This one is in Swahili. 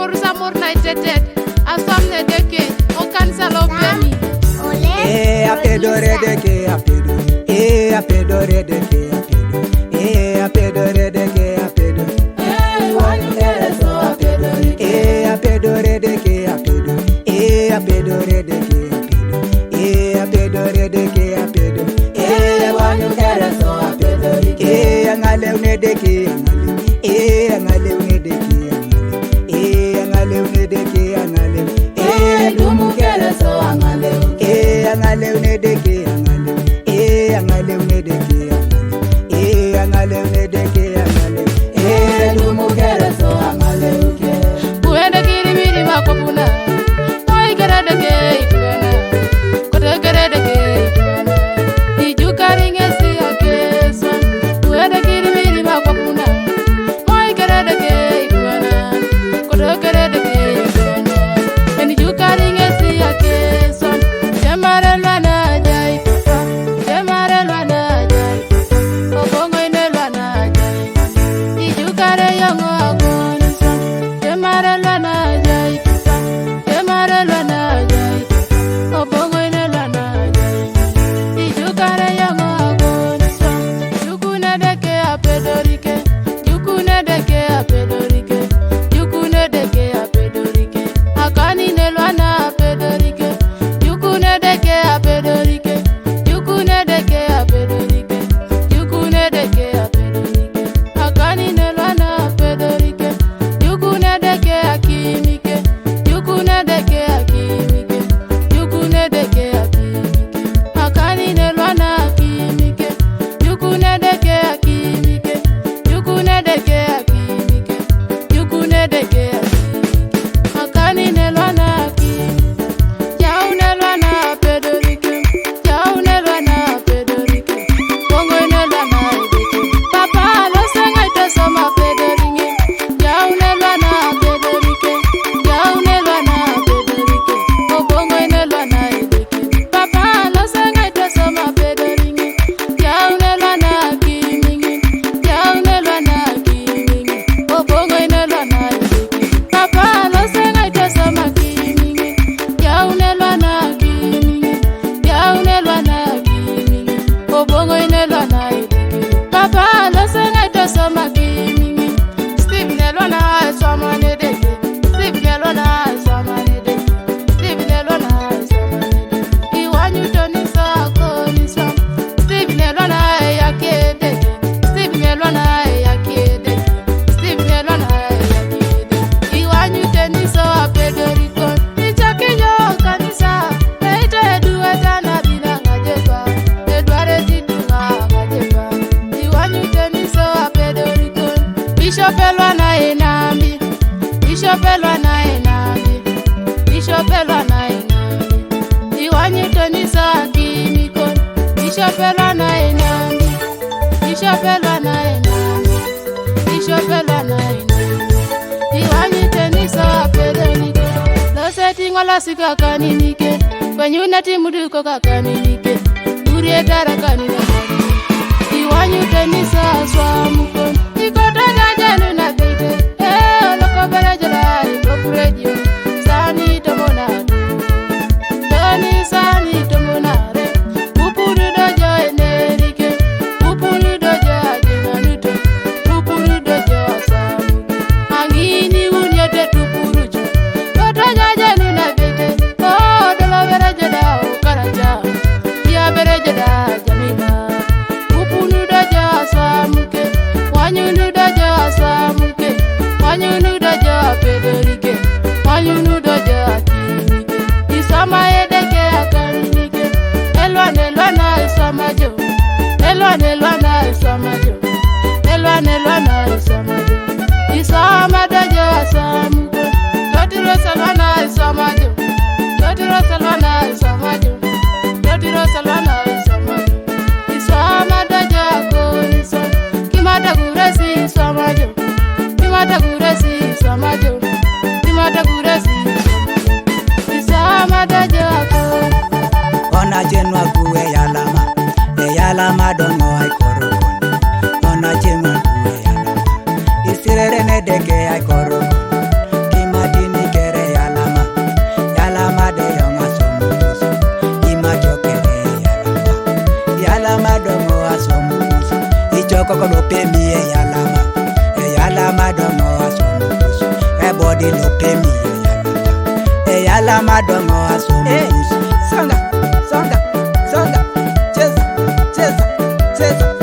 mur samur na itetet asam ne deke o kansalo bemi apedore deke apedo apedore deke apedo apedore deke apedo wanu kereso apedo apedore deke apedo apedore deke apedo apedore deke apedo wanu kereso apedo angale une deke angale une deke angale une deke angale dumu kereso angale angale une deke angale une deke angale une deke angale dumu kereso angale uke buende kiri miri makopuna moi kerede ke itwana kote kerede ke itwana ijukari ngesi akeso buende kiri miri makopuna moi kerede ke itwana kote kerede ke itwana ijukari ngesi akeso jamare lwana jai papa jamare lwana jai obongo ine lwana jai ijukare yongo agonisa jamare lwana jai papa jamare lwana jai obongo ine lwana jai ijukare yongo agonisa jukune deke apedorike jukune deke apedorike jukune deke apedorike akani ne lwana apedorike jukune deke apedorike jukune deke apedorike jukune deke apedorike akani ne lwana apedorike jukune deke akimike jukune deke akimike jukune deke akimike akani ne lwana akimike jukune deke akimike jukune deke akimike jukune deke akimike akani ne lwana akimike jaune lwana apedorike jaune lwana apedorike bongo ne lwana edeke papa lo senga ite soma apedorike jaune lwana apedorike jaune lwana apedorike o bongo ne lwana edeke papa lo senga ite soma apedorike jaune lwana akimike jaune lwana akimike o bongo ne lwana edeke papa lo senga ite soma akimike jaune lwana akimike jaune lwana akimike o bongo ne lwana edeke papa lo senga ite soma akimike Steve ne lwana soma ne deke Steve ne lwana soma ne deke Steve ne lwana soma ne deke iwanyu toni sako ni som Steve ne lwana yakedeke Steve ne lwana yakedeke Steve ne lwana yakedeke iwanyu toni so apedoriko ichakinyo kanisa eite edueta na bina ngajeba edware tidunga ngajeba iwanyu toni so apedoriko Bishop elwana enambi Bishop elwana enambi Bishop elwana enambi iwanyu toni so akimiko Bishop elwana enambi Bishop elwana enambi Bishop elwana enambi iwanyu toni so apedoriko lo seti ngola sika kaninike kwenyuna timuduko kakaninike urie darakanina iwanyu toni so aswamuko ikota jajanu na bete loko berejela ikokurejo sani tomonado doni sani tomonare upuru dojo enerike upuru dojo ajinanuto upuru dojo asamu angini unyete tupurujo kota jajanu na bete dolo berejela ukaraja ya berejela jamina upunu dojo asamuke wanyunu dojo asamuke wanyunu dojo apedorike wanyunu dojo akimike isama edeke akarinike elwane lwana isamajo elwane lwana isamajo elwane lwana isamajo isama dojo asamuke dotiro salwana isamajo dotiro salwana isamajo dotiro salwana isamajo isama dojo akonisa kimata kuresi isamajo kimata kuresi isamajo kimata kuresi isama dojo akon ona jenwa kuwe yalama dongo ay korokon ona jenwa kuwe yalama isirere ne deke ay korokon kimati pay me e yalama dongo asomo pusi. Everybody no pay me e yalama dongo asomo pusi. Songa, songa, songa, cheza, cheza, cheza.